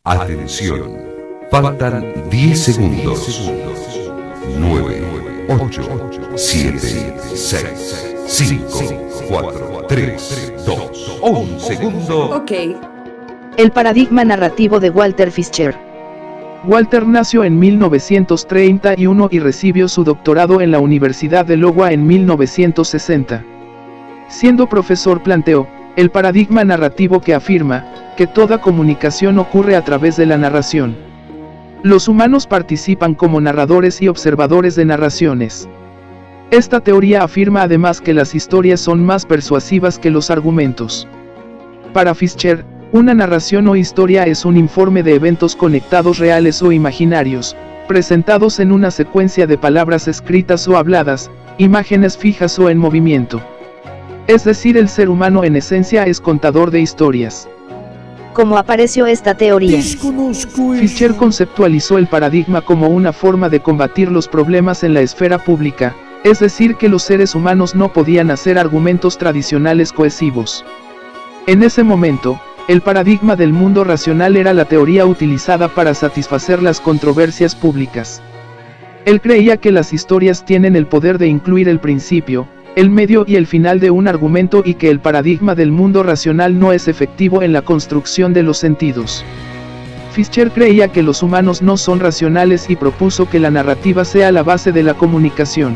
Atención, faltan 10 segundos. 9, 8, 7, 6, 5, 4, 3, 2, 1 segundo. Ok. El paradigma narrativo de Walter Fischer. Walter nació en 1931 y recibió su doctorado en la Universidad de Iowa en 1960. Siendo profesor planteó el paradigma narrativo que afirma que toda comunicación ocurre a través de la narración. Los humanos participan como narradores y observadores de narraciones. Esta teoría afirma además que las historias son más persuasivas que los argumentos. Para Fischer, una narración o historia es un informe de eventos conectados reales o imaginarios, presentados en una secuencia de palabras escritas o habladas, imágenes fijas o en movimiento. Es decir, el ser humano en esencia es contador de historias. ¿Cómo apareció esta teoría? Fischer conceptualizó el paradigma como una forma de combatir los problemas en la esfera pública, es decir, que los seres humanos no podían hacer argumentos tradicionales cohesivos. En ese momento, el paradigma del mundo racional era la teoría utilizada para satisfacer las controversias públicas. Él creía que las historias tienen el poder de incluir el principio, el medio y el final de un argumento y que el paradigma del mundo racional no es efectivo en la construcción de los sentidos. Fischer creía que los humanos no son racionales y propuso que la narrativa sea la base de la comunicación.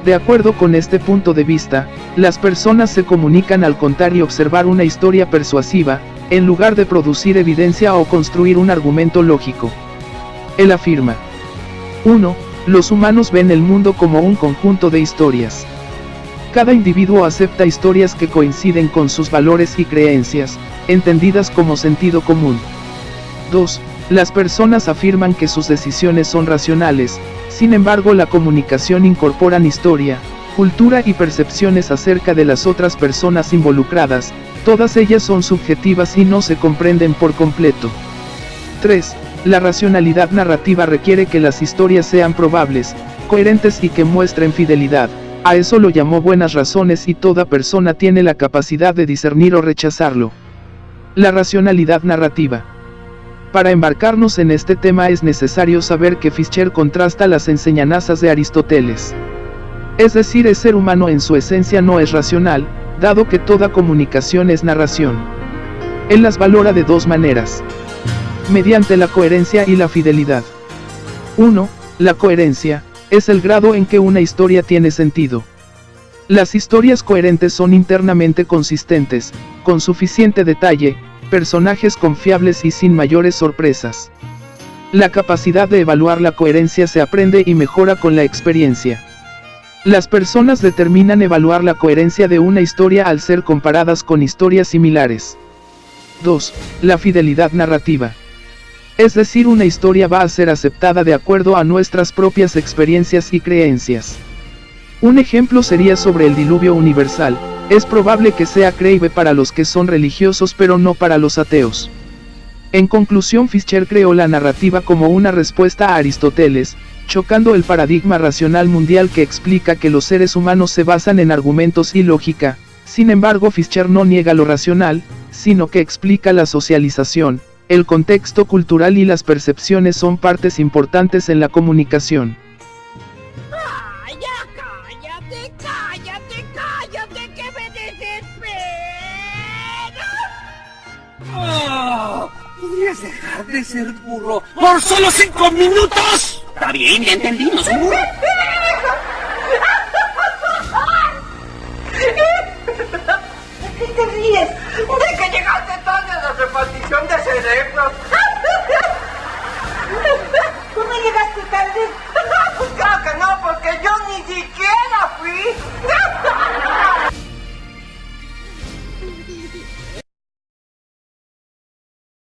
De acuerdo con este punto de vista, las personas se comunican al contar y observar una historia persuasiva, en lugar de producir evidencia o construir un argumento lógico. Él afirma: 1. Los humanos ven el mundo como un conjunto de historias. Cada individuo acepta historias que coinciden con sus valores y creencias, entendidas como sentido común. 2. Las personas afirman que sus decisiones son racionales, sin embargo la comunicación incorpora historia, cultura y percepciones acerca de las otras personas involucradas, todas ellas son subjetivas y no se comprenden por completo. 3. La racionalidad narrativa requiere que las historias sean probables, coherentes y que muestren fidelidad. A eso lo llamó buenas razones y toda persona tiene la capacidad de discernir o rechazarlo. La racionalidad narrativa. Para embarcarnos en este tema es necesario saber que Fischer contrasta las enseñanzas de Aristóteles. Es decir, el ser humano en su esencia no es racional, dado que toda comunicación es narración. Él las valora de dos maneras: mediante la coherencia y la fidelidad. 1. La coherencia es el grado en que una historia tiene sentido. Las historias coherentes son internamente consistentes, con suficiente detalle, personajes confiables y sin mayores sorpresas. La capacidad de evaluar la coherencia se aprende y mejora con la experiencia. Las personas determinan evaluar la coherencia de una historia al ser comparadas con historias similares. 2. La fidelidad narrativa. Es decir, una historia va a ser aceptada de acuerdo a nuestras propias experiencias y creencias. Un ejemplo sería sobre el diluvio universal. Es probable que sea creíble para los que son religiosos pero no para los ateos. En conclusión, Fischer creó la narrativa como una respuesta a Aristóteles, chocando el paradigma racional mundial que explica que los seres humanos se basan en argumentos y lógica. Sin embargo, Fischer no niega lo racional, sino que explica la socialización, el contexto cultural y las percepciones son partes importantes en la comunicación. ¡Cállate, que me desespera! ¡Oh! ¿Podrías dejar de ser burro por solo 5 minutos? Está bien, ya entendí, no soy burro. ¿De qué te ríes? De que llegaste tarde a la repartición de cerebros. ¿Cómo llegaste tarde? Pues claro que no, porque yo ni siquiera fui.